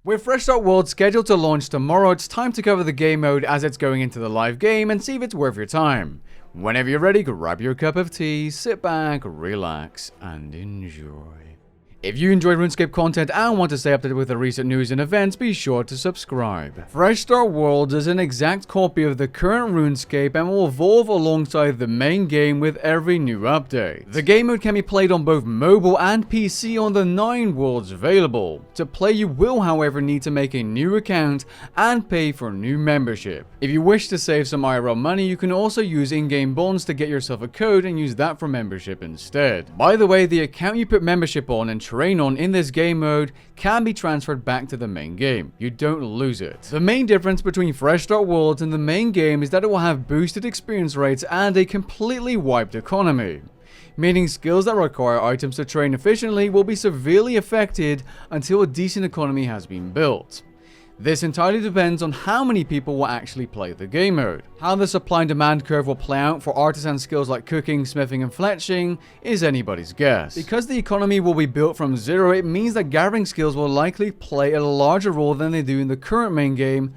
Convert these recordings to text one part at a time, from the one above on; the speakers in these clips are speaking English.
With Fresh Start World scheduled to launch tomorrow, it's time to cover the game mode as it's going into the live game and see if it's worth your time. Whenever you're ready, grab your cup of tea, sit back, relax, and enjoy. If you enjoyed RuneScape content and want to stay updated with the recent news and events, be sure to subscribe. Fresh Start Worlds is an exact copy of the current RuneScape and will evolve alongside the main game with every new update. The game mode can be played on both mobile and PC on the 9 worlds available. To play, you will however need to make a new account and pay for new membership. If you wish to save some IRL money, you can also use in-game bonds to get yourself a code and use that for membership instead. By the way, the account you put membership on and train on in this game mode can be transferred back to the main game. You don't lose it. The main difference between Fresh Start Worlds and the main game is that it will have boosted experience rates and a completely wiped economy, meaning skills that require items to train efficiently will be severely affected until a decent economy has been built. This entirely depends on how many people will actually play the game mode. How the supply and demand curve will play out for artisan skills like cooking, smithing, and fletching is anybody's guess. Because the economy will be built from zero, it means that gathering skills will likely play a larger role than they do in the current main game,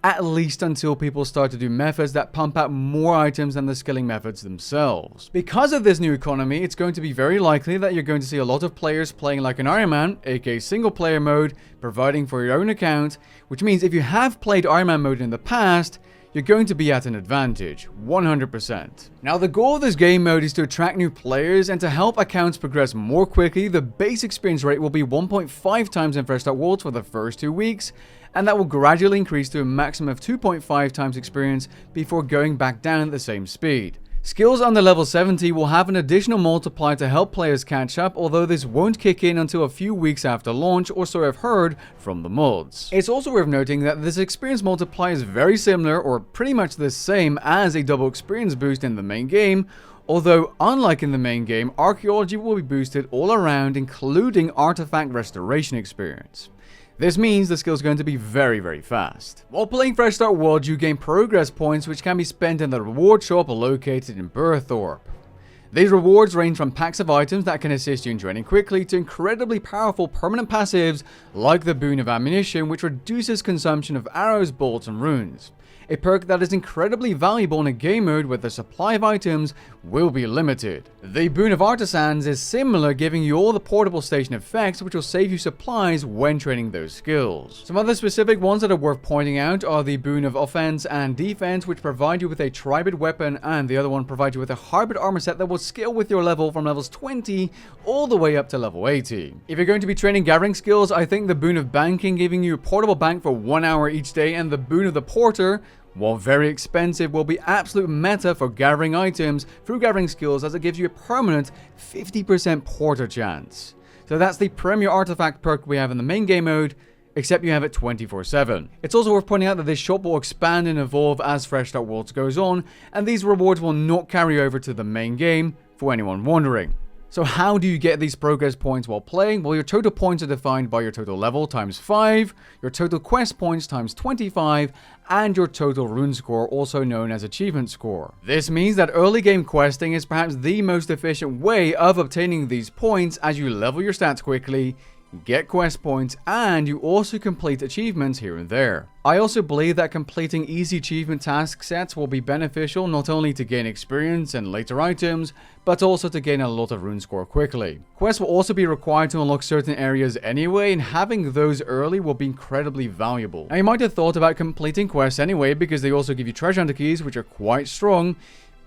at least until people start to do methods that pump out more items than the skilling methods themselves. Because of this new economy, it's going to be very likely that you're going to see a lot of players playing like an Iron Man, aka single player mode, providing for your own account, which means if you have played Iron Man mode in the past, you're going to be at an advantage, 100%. Now, the goal of this game mode is to attract new players, and to help accounts progress more quickly, the base experience rate will be 1.5 times in Fresh Start Worlds for the first 2 weeks, and that will gradually increase to a maximum of 2.5 times experience before going back down at the same speed. Skills under level 70 will have an additional multiplier to help players catch up, although this won't kick in until a few weeks after launch, or so I've heard from the mods. It's also worth noting that this experience multiplier is very similar, or pretty much the same as a double experience boost in the main game, although unlike in the main game, archaeology will be boosted all around, including artifact restoration experience. This means the skill is going to be very fast. While playing Fresh Start World, you gain progress points which can be spent in the reward shop located in Burthorpe. These rewards range from packs of items that can assist you in training quickly to incredibly powerful permanent passives like the Boon of Ammunition, which reduces consumption of arrows, bolts, and runes. A perk that is incredibly valuable in a game mode where the supply of items will be limited. The Boon of Artisans is similar, giving you all the portable station effects which will save you supplies when training those skills. Some other specific ones that are worth pointing out are the Boon of Offense and Defense, which provide you with a tribid weapon, and the other one provides you with a hybrid armor set that will scale with your level from levels 20 all the way up to level 80. If you're going to be training gathering skills, I think the Boon of Banking, giving you a portable bank for 1 hour each day, and the Boon of the Porter, while very expensive, will be absolute meta for gathering items through gathering skills, as it gives you a permanent 50% porter chance. So that's the premier artifact perk we have in the main game mode, except you have it 24/7. It's also worth pointing out that this shop will expand and evolve as Fresh Start Worlds goes on, and these rewards will not carry over to the main game, for anyone wondering. So how do you get these progress points while playing? Well, your total points are defined by your total level times 5, your total quest points times 25, and your total rune score, also known as achievement score. This means that early game questing is perhaps the most efficient way of obtaining these points, as you level your stats quickly, get quest points, and you also complete achievements here and there. I also believe that completing easy achievement task sets will be beneficial, not only to gain experience and later items, but also to gain a lot of rune score quickly. Quests will also be required to unlock certain areas anyway, and having those early will be incredibly valuable. Now, you might have thought about completing quests anyway, because they also give you treasure hunter keys, which are quite strong,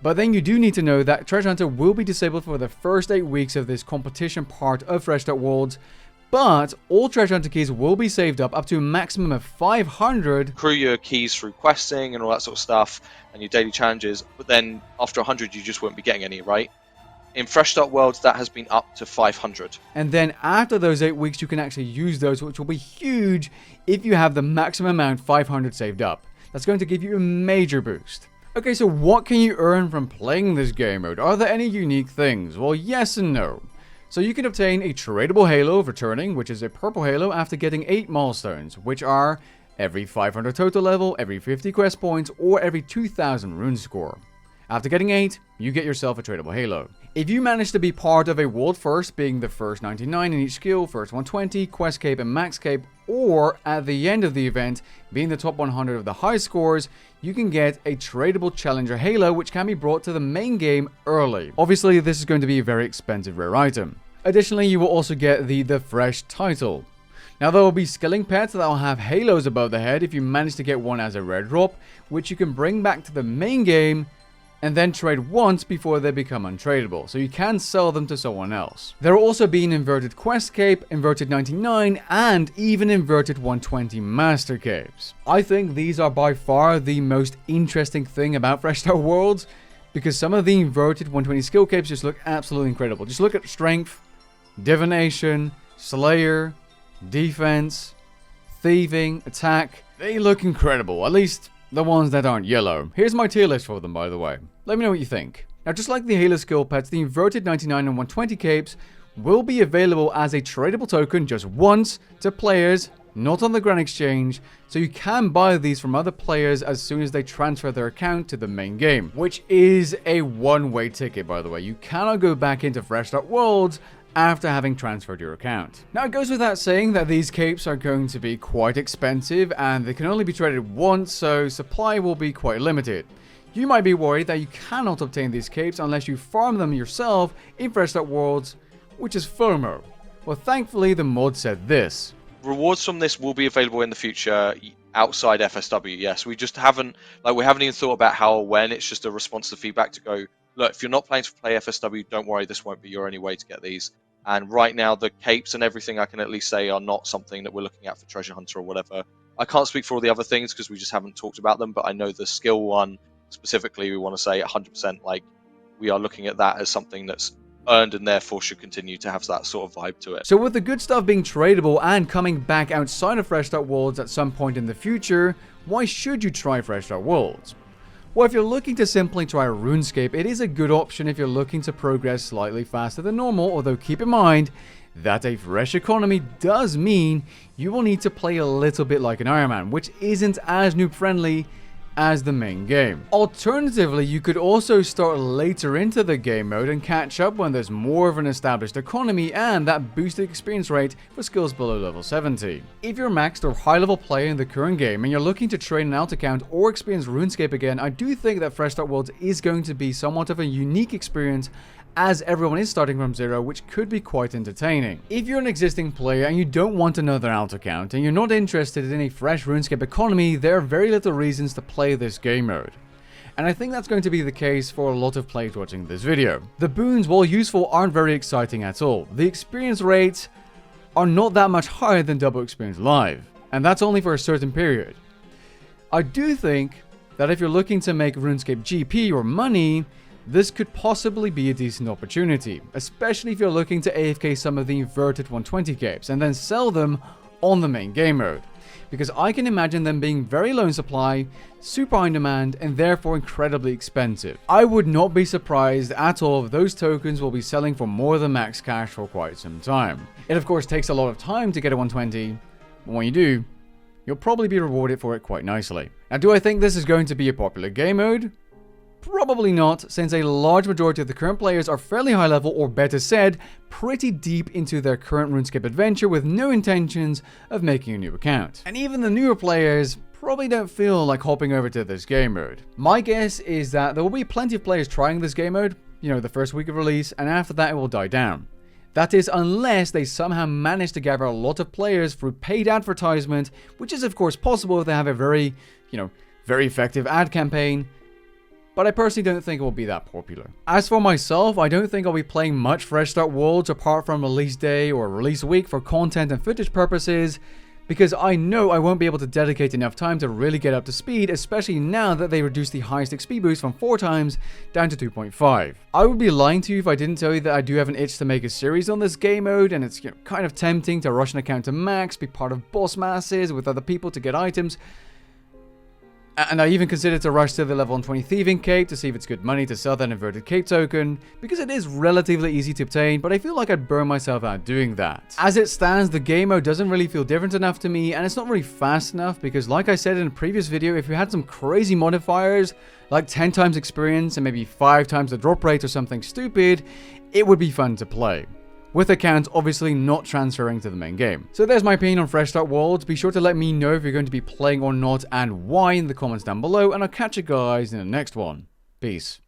but then you do need to know that treasure hunter will be disabled for the first 8 weeks of this competition part of Fresh Start Worlds. But all treasure hunter keys will be saved up to a maximum of 500. Accrue your keys through questing and all that sort of stuff, and your daily challenges, but then after 100 you just won't be getting any, right? In Fresh Start Worlds, that has been up to 500. And then after those 8 weeks, you can actually use those, which will be huge if you have the maximum amount 500 saved up. That's going to give you a major boost. Okay, so what can you earn from playing this game mode? Are there any unique things? Well, yes and no. So you can obtain a tradable halo of returning, which is a purple halo, after getting 8 milestones, which are every 500 total level, every 50 quest points, or every 2000 rune score. After getting 8, you get yourself a tradable halo. If you manage to be part of a world first, being the first 99 in each skill, first 120, quest cape, and max cape, or at the end of the event, being the top 100 of the high scores, you can get a tradable Challenger Halo, which can be brought to the main game early. Obviously, this is going to be a very expensive rare item. Additionally, you will also get the Fresh title. Now, there will be skilling pets that will have halos above the head if you manage to get one as a rare drop, which you can bring back to the main game and then trade once before they become untradeable, so you can sell them to someone else. There will also be an inverted quest cape, inverted 99, and even inverted 120 master capes. I think these are by far the most interesting thing about Fresh Start Worlds, because some of the inverted 120 skill capes just look absolutely incredible. Just look at Strength, Divination, Slayer, Defense, Thieving, Attack. They look incredible, at least the ones that aren't yellow. Here's my tier list for them, by the way. Let me know what you think. Now, just like the Halo skill pets, the inverted 99 and 120 capes will be available as a tradable token just once to players, not on the Grand Exchange, so you can buy these from other players as soon as they transfer their account to the main game, which is a one-way ticket, by the way. You cannot go back into Fresh Start Worlds after having transferred your account. Now, it goes without saying that these capes are going to be quite expensive and they can only be traded once, so supply will be quite limited. You might be worried that you cannot obtain these capes unless you farm them yourself in Fresh Start Worlds, which is FOMO. Well, thankfully, the mod said this. Rewards from this will be available in the future outside FSW, yes. We just haven't, we haven't even thought about how or when. It's just a response to feedback to go, look, if you're not planning to play FSW, don't worry, this won't be your only way to get these. And right now, the capes and everything, I can at least say, are not something that we're looking at for Treasure Hunter or whatever. I can't speak for all the other things because we just haven't talked about them, but I know the skill one, specifically, we want to say 100%, we are looking at that as something that's earned and therefore should continue to have that sort of vibe to it. So with the good stuff being tradable and coming back outside of Fresh Start Worlds at some point in the future, why should you try Fresh Start Worlds? Well, if you're looking to simply try RuneScape, it is a good option if you're looking to progress slightly faster than normal, although keep in mind that a fresh economy does mean you will need to play a little bit like an Iron Man, which isn't as noob friendly as the main game. Alternatively, you could also start later into the game mode and catch up when there's more of an established economy and that boosted experience rate for skills below level 70. If you're maxed or high level player in the current game and you're looking to train an alt account or experience RuneScape again, I do think that Fresh Start Worlds is going to be somewhat of a unique experience as everyone is starting from zero, which could be quite entertaining. If you're an existing player and you don't want another alt account and you're not interested in a fresh RuneScape economy, there are very little reasons to play this game mode. And I think that's going to be the case for a lot of players watching this video. The boons, while useful, aren't very exciting at all. The experience rates are not that much higher than double experience live, and that's only for a certain period. I do think that if you're looking to make RuneScape GP or money, this could possibly be a decent opportunity, especially if you're looking to AFK some of the inverted 120 capes and then sell them on the main game mode, because I can imagine them being very low in supply, super high in demand, and therefore incredibly expensive. I would not be surprised at all if those tokens will be selling for more than max cash for quite some time. It of course takes a lot of time to get a 120, but when you do, you'll probably be rewarded for it quite nicely. Now, do I think this is going to be a popular game mode? Probably not, since a large majority of the current players are fairly high level, or better said, pretty deep into their current RuneScape adventure with no intentions of making a new account. And even the newer players probably don't feel like hopping over to this game mode. My guess is that there will be plenty of players trying this game mode, the first week of release, and after that it will die down. That is, unless they somehow manage to gather a lot of players through paid advertisement, which is of course possible if they have a very effective ad campaign, but I personally don't think it will be that popular. As for myself, I don't think I'll be playing much Fresh Start Worlds apart from release day or release week for content and footage purposes, because I know I won't be able to dedicate enough time to really get up to speed, especially now that they reduced the highest XP boost from 4 times down to 2.5. I would be lying to you if I didn't tell you that I do have an itch to make a series on this game mode, and it's kind of tempting to rush an account to max, be part of boss masses with other people to get items. And I even considered to rush to the level 120 Thieving Cape to see if it's good money to sell that inverted cape token, because it is relatively easy to obtain, but I feel like I'd burn myself out doing that. As it stands, the game mode doesn't really feel different enough to me, and it's not really fast enough, because like I said in a previous video, if you had some crazy modifiers, like 10 times experience and maybe 5 times the drop rate or something stupid, it would be fun to play. with accounts obviously not transferring to the main game. So there's my opinion on Fresh Start Worlds. Be sure to let me know if you're going to be playing or not and why in the comments down below, and I'll catch you guys in the next one. Peace.